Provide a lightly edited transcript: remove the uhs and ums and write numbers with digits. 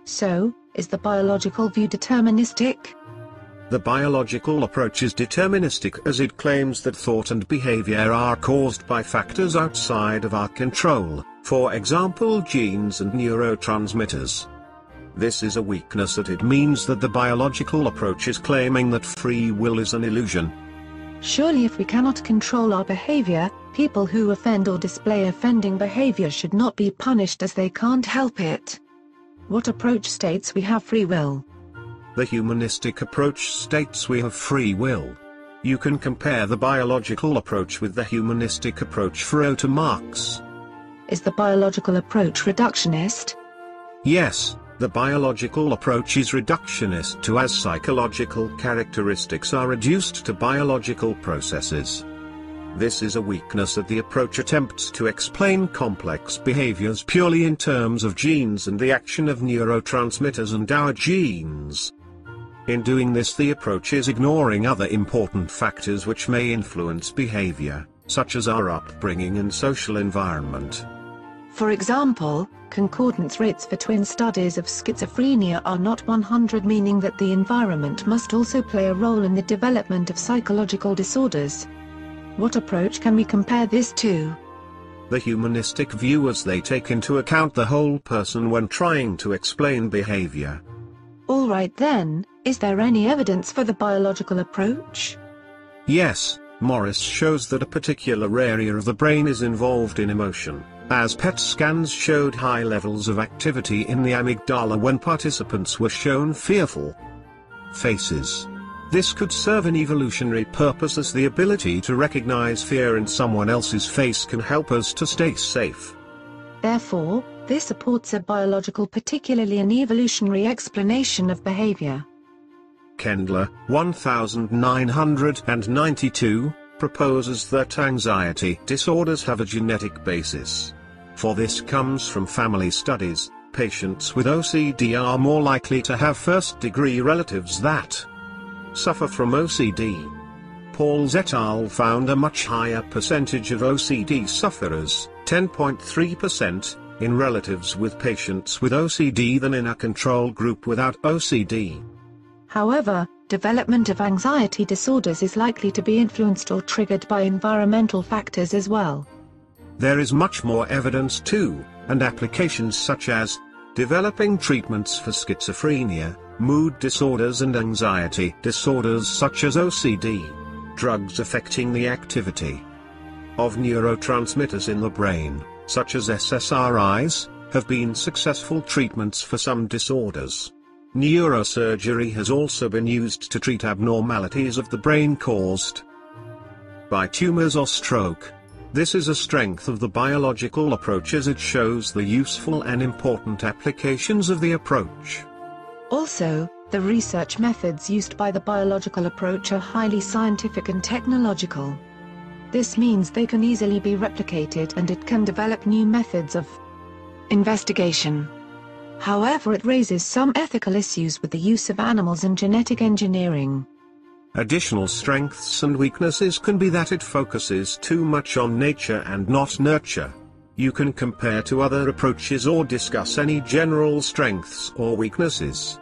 So, is the biological view deterministic? The biological approach is deterministic as it claims that thought and behavior are caused by factors outside of our control, for example genes and neurotransmitters. This is a weakness as it means that the biological approach is claiming that free will is an illusion. Surely if we cannot control our behavior, people who offend or display offending behavior should not be punished as they can't help it. What approach states we have free will? The humanistic approach states we have free will. You can compare the biological approach with the humanistic approach for Otto Marx. Is the biological approach reductionist? Yes, the biological approach is reductionist to as psychological characteristics are reduced to biological processes. This is a weakness that the approach attempts to explain complex behaviors purely in terms of genes and the action of neurotransmitters and our genes. In doing this, the approach is ignoring other important factors which may influence behavior, such as our upbringing and social environment. For example, concordance rates for twin studies of schizophrenia are not 100, meaning that the environment must also play a role in the development of psychological disorders. What approach can we compare this to? The humanistic view, as they take into account the whole person when trying to explain behavior. All right then, is there any evidence for the biological approach? Yes, Morris shows that a particular area of the brain is involved in emotion, as PET scans showed high levels of activity in the amygdala when participants were shown fearful faces. This could serve an evolutionary purpose, as the ability to recognize fear in someone else's face can help us to stay safe. Therefore, this supports a biological, particularly an evolutionary explanation of behavior. Kendler, 1992, proposes that anxiety disorders have a genetic basis. For this comes from family studies. Patients with OCD are more likely to have first-degree relatives that suffer from OCD. Pauls et al. Found a much higher percentage of OCD sufferers, 10.3%, in relatives with patients with OCD than in a control group without OCD. However, development of anxiety disorders is likely to be influenced or triggered by environmental factors as well. There is much more evidence too, and applications such as developing treatments for schizophrenia, mood disorders and anxiety disorders such as OCD, drugs affecting the activity of neurotransmitters in the brain, such as SSRIs, have been successful treatments for some disorders. Neurosurgery has also been used to treat abnormalities of the brain caused by tumors or stroke. This is a strength of the biological approach, as it shows the useful and important applications of the approach. Also, the research methods used by the biological approach are highly scientific and technological. This means they can easily be replicated and it can develop new methods of investigation. However, it raises some ethical issues with the use of animals and genetic engineering. Additional strengths and weaknesses can be that it focuses too much on nature and not nurture. You can compare to other approaches or discuss any general strengths or weaknesses.